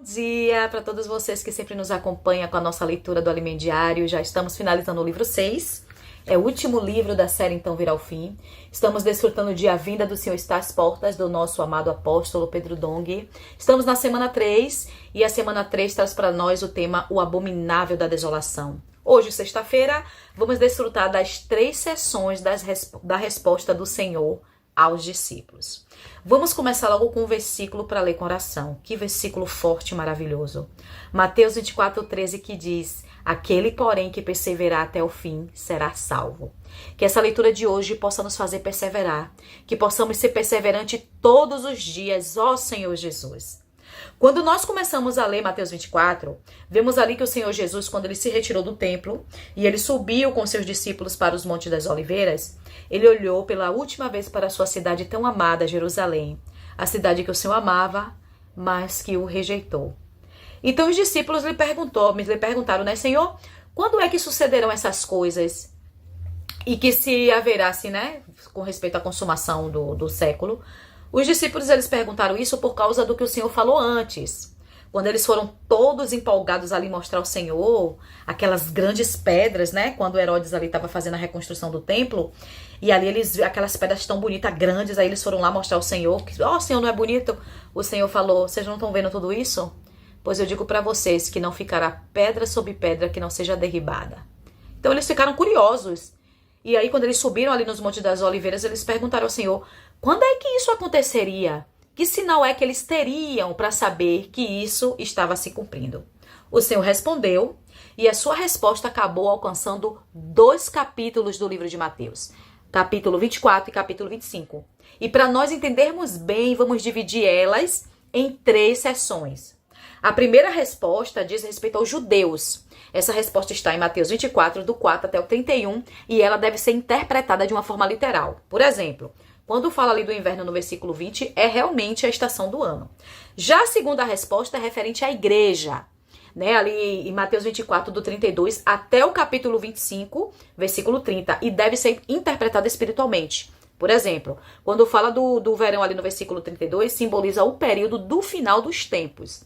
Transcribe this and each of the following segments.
dia para todos vocês que sempre nos acompanham com a nossa leitura do Alimento Diário. Já estamos finalizando o livro 6. É o último livro da série Então Virá o Fim. Estamos desfrutando de A Vinda do Senhor está às portas, do nosso amado apóstolo Pedro Dong. Estamos na semana 3 e a semana 3 traz para nós o tema O Abominável da Desolação. Hoje, sexta-feira, vamos desfrutar das 3 sessões da resposta do Senhor aos discípulos. Vamos começar logo com um versículo para ler com oração. Que versículo forte e maravilhoso. Mateus 24:13, que diz: aquele, porém, que perseverar até o fim será salvo. Que essa leitura de hoje possa nos fazer perseverar, que possamos ser perseverantes todos os dias, ó Senhor Jesus. Quando nós começamos a ler Mateus 24, vemos ali que o Senhor Jesus, quando ele se retirou do templo e ele subiu com seus discípulos para os Montes das Oliveiras, ele olhou pela última vez para a sua cidade tão amada, Jerusalém, a cidade que o Senhor amava, mas que o rejeitou. Então os discípulos lhe perguntaram, né, Senhor, quando é que sucederão essas coisas? E que se haverá, assim, né, com respeito à consumação do século. Os discípulos, eles perguntaram isso por causa do que o Senhor falou antes. Quando eles foram todos empolgados ali mostrar ao Senhor aquelas grandes pedras, né? Quando Herodes ali estava fazendo a reconstrução do templo. E ali aquelas pedras tão bonitas, grandes, aí eles foram lá mostrar ao Senhor. Ó, Senhor, não é bonito? O Senhor falou, vocês não estão vendo tudo isso? Pois eu digo para vocês que não ficará pedra sobre pedra que não seja derribada. Então eles ficaram curiosos. E aí quando eles subiram ali nos Montes das Oliveiras, eles perguntaram ao Senhor, quando é que isso aconteceria? Que sinal é que eles teriam para saber que isso estava se cumprindo? O Senhor respondeu e a sua resposta acabou alcançando 2 capítulos do livro de Mateus. Capítulo 24 e capítulo 25. E para nós entendermos bem, vamos dividir elas em 3 sessões. A primeira resposta diz respeito aos judeus. Essa resposta está em Mateus 24, do 4 até o 31, e ela deve ser interpretada de uma forma literal. Por exemplo, quando fala ali do inverno no versículo 20, é realmente a estação do ano. Já a segunda resposta é referente à igreja, né? Ali em Mateus 24, do 32 até o capítulo 25, versículo 30, e deve ser interpretada espiritualmente. Por exemplo, quando fala do verão ali no versículo 32, simboliza o período do final dos tempos.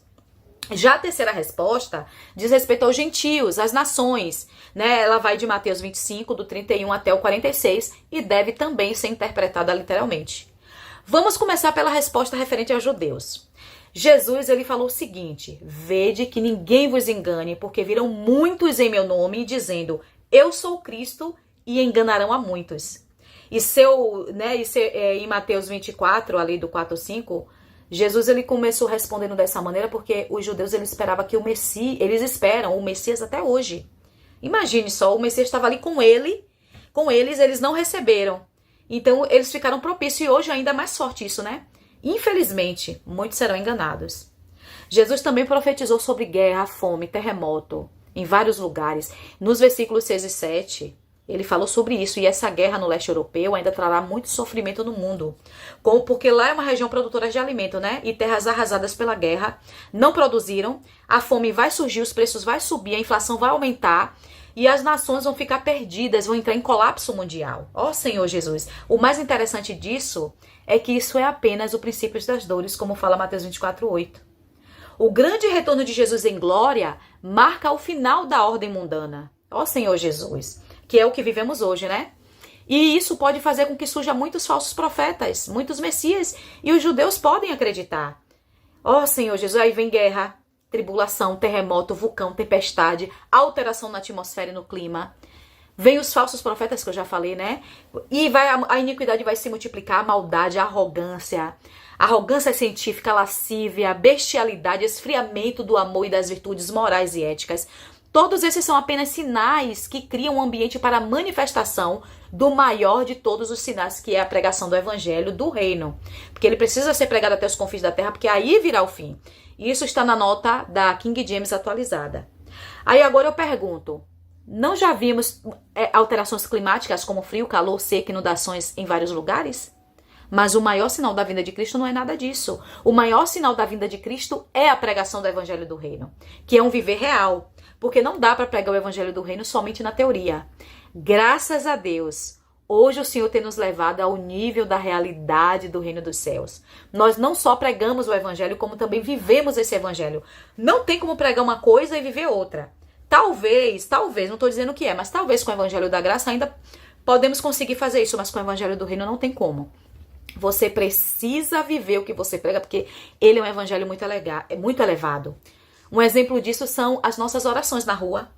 Já a terceira resposta diz respeito aos gentios, às nações, né? Ela vai de Mateus 25, do 31 até o 46 e deve também ser interpretada literalmente. Vamos começar pela resposta referente aos judeus. Jesus, ele falou o seguinte: vede que ninguém vos engane, porque virão muitos em meu nome dizendo, eu sou Cristo, e enganarão a muitos. Em Mateus 24, ali do 4 ao 5, Jesus, ele começou respondendo dessa maneira porque os judeus, eles esperavam que eles esperam o Messias até hoje. Imagine só, o Messias estava ali com eles, eles não receberam. Então, eles ficaram propícios e hoje ainda é mais forte isso, né? Infelizmente, muitos serão enganados. Jesus também profetizou sobre guerra, fome, terremoto, em vários lugares. Nos versículos 6 e 7... ele falou sobre isso, e essa guerra no leste europeu ainda trará muito sofrimento no mundo. Porque lá é uma região produtora de alimento, né? E terras arrasadas pela guerra não produziram, a fome vai surgir, os preços vão subir, a inflação vai aumentar, e as nações vão ficar perdidas, vão entrar em colapso mundial. Ó Senhor Jesus, o mais interessante disso é que isso é apenas o princípio das dores, como fala Mateus 24:8. O grande retorno de Jesus em glória marca o final da ordem mundana. Ó Senhor Jesus, que é o que vivemos hoje, né? E isso pode fazer com que surjam muitos falsos profetas, muitos messias, e os judeus podem acreditar. Ó Senhor Jesus, aí vem guerra, tribulação, terremoto, vulcão, tempestade, alteração na atmosfera e no clima. Vem os falsos profetas que eu já falei, né? E a iniquidade vai se multiplicar, a maldade, a arrogância científica, lascívia, bestialidade, esfriamento do amor e das virtudes morais e éticas. Todos esses são apenas sinais que criam um ambiente para a manifestação do maior de todos os sinais, que é a pregação do evangelho do reino. Porque ele precisa ser pregado até os confins da terra, porque aí virá o fim. Isso está na nota da King James atualizada. Aí agora eu pergunto, não já vimos alterações climáticas como frio, calor, seca, inundações em vários lugares? Mas o maior sinal da vinda de Cristo não é nada disso. O maior sinal da vinda de Cristo é a pregação do evangelho do reino, que é um viver real. Porque não dá para pregar o evangelho do reino somente na teoria. Graças a Deus, Hoje o Senhor tem nos levado ao nível da realidade do reino dos céus. Nós não só pregamos o evangelho, como também vivemos esse evangelho. Não tem como pregar uma coisa e viver outra. Talvez, não estou dizendo que é, mas talvez com o evangelho da graça ainda podemos conseguir fazer isso, mas com o evangelho do reino não tem como. Você precisa viver o que você prega, porque ele é um evangelho muito elevado. Um exemplo disso são as nossas orações na rua,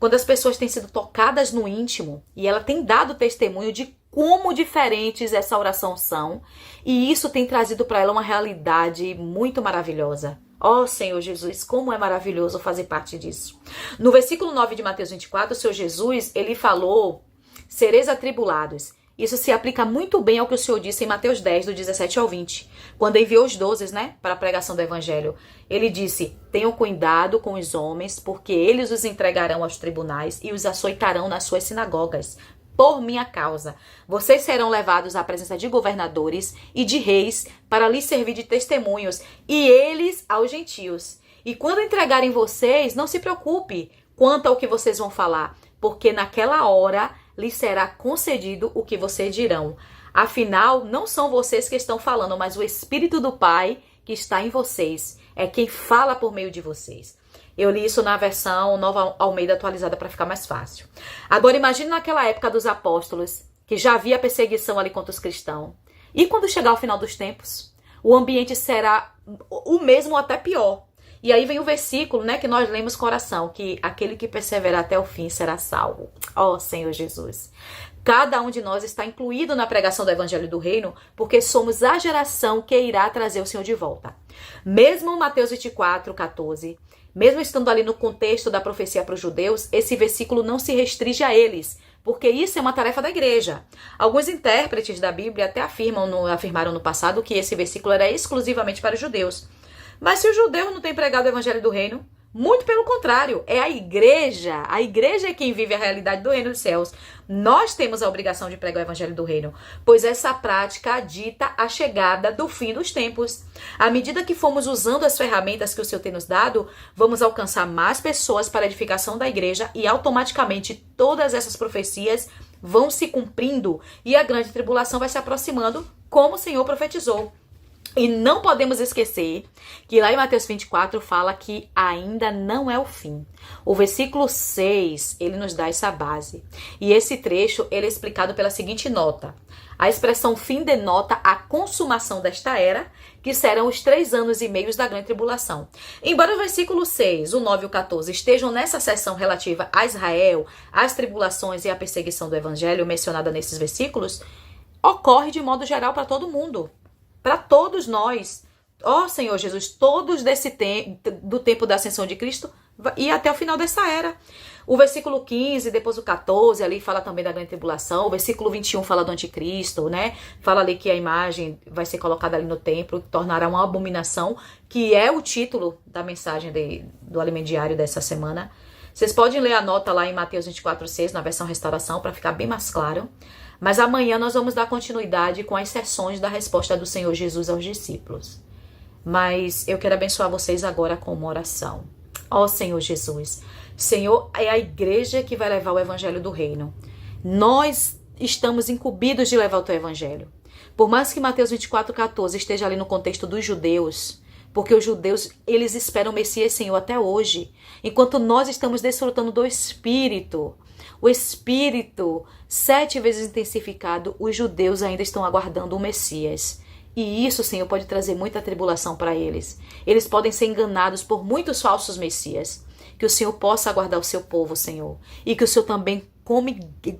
quando as pessoas têm sido tocadas no íntimo e ela tem dado testemunho de como diferentes essa oração são, e isso tem trazido para ela uma realidade muito maravilhosa. Ó Senhor Jesus, como é maravilhoso fazer parte disso. No versículo 9 de Mateus 24, o Senhor Jesus, ele falou, sereis atribulados. Isso se aplica muito bem ao que o Senhor disse em Mateus 10, do 17 ao 20, quando enviou os 12, para a pregação do evangelho. Ele disse, tenham cuidado com os homens, porque eles os entregarão aos tribunais e os açoitarão nas suas sinagogas. Por minha causa, vocês serão levados à presença de governadores e de reis para lhes servir de testemunhos, e eles aos gentios. E quando entregarem vocês, não se preocupe quanto ao que vocês vão falar, porque naquela hora lhes será concedido o que vocês dirão. Afinal, não são vocês que estão falando, mas o Espírito do Pai que está em vocês. É quem fala por meio de vocês. Eu li isso na versão Nova Almeida atualizada para ficar mais fácil. Agora imagine naquela época dos apóstolos, que já havia perseguição ali contra os cristãos. E quando chegar o final dos tempos, o ambiente será o mesmo ou até pior. E aí vem o versículo, que nós lemos com oração, que aquele que perseverar até o fim será salvo. Ó Senhor Jesus. Cada um de nós está incluído na pregação do Evangelho do Reino, porque somos a geração que irá trazer o Senhor de volta. Mesmo Mateus 24, 14, mesmo estando ali no contexto da profecia para os judeus, esse versículo não se restringe a eles, porque isso é uma tarefa da igreja. Alguns intérpretes da Bíblia até afirmaram no passado que esse versículo era exclusivamente para os judeus. Mas se o judeu não tem pregado o evangelho do reino, muito pelo contrário, é a igreja é quem vive a realidade do reino dos céus. Nós temos a obrigação de pregar o evangelho do reino, pois essa prática dita a chegada do fim dos tempos. À medida que formos usando as ferramentas que o Senhor tem nos dado, vamos alcançar mais pessoas para a edificação da igreja e automaticamente todas essas profecias vão se cumprindo e a grande tribulação vai se aproximando, como o Senhor profetizou. E não podemos esquecer que lá em Mateus 24 fala que ainda não é o fim. O versículo 6, ele nos dá essa base. E esse trecho, ele é explicado pela seguinte nota. A expressão fim denota a consumação desta era, que serão os 3 anos e meio da grande tribulação. Embora o versículo 6, o 9 e o 14 estejam nessa seção relativa a Israel, às tribulações e à perseguição do evangelho mencionada nesses versículos, ocorre de modo geral para todo mundo. Para todos nós, ó Senhor Jesus, todos do tempo da ascensão de Cristo e até o final dessa era. O versículo 15, depois o 14, ali fala também da grande tribulação. O versículo 21 fala do anticristo, Fala ali que a imagem vai ser colocada ali no templo, tornará uma abominação, que é o título da mensagem do Alimento Diário dessa semana. Vocês podem ler a nota lá em Mateus 24:6, na versão restauração, para ficar bem mais claro. Mas amanhã nós vamos dar continuidade com as sessões da resposta do Senhor Jesus aos discípulos. Mas eu quero abençoar vocês agora com uma oração. Ó Senhor Jesus, Senhor, é a igreja que vai levar o evangelho do reino. Nós estamos incumbidos de levar o teu evangelho. Por mais que Mateus 24:14 esteja ali no contexto dos judeus, porque os judeus, eles esperam o Messias, Senhor, até hoje. Enquanto nós estamos desfrutando do Espírito, o Espírito 7 vezes intensificado, os judeus ainda estão aguardando o Messias. E isso, Senhor, pode trazer muita tribulação para eles. Eles podem ser enganados por muitos falsos Messias. Que o Senhor possa aguardar o seu povo, Senhor. E que o Senhor também,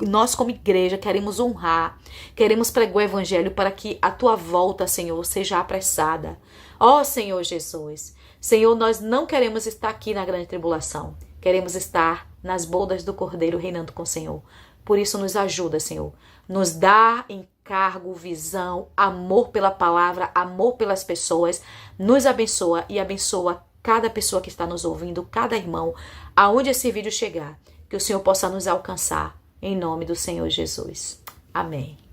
nós como igreja, queremos honrar, queremos pregar o evangelho para que a tua volta, Senhor, seja apressada. Ó Senhor Jesus, Senhor, nós não queremos estar aqui na grande tribulação. Queremos estar nas bodas do Cordeiro reinando com o Senhor. Por isso nos ajuda, Senhor. Nos dá encargo, visão, amor pela palavra, amor pelas pessoas. Nos abençoa e abençoa cada pessoa que está nos ouvindo, cada irmão, aonde esse vídeo chegar. Que o Senhor possa nos alcançar. Em nome do Senhor Jesus. Amém.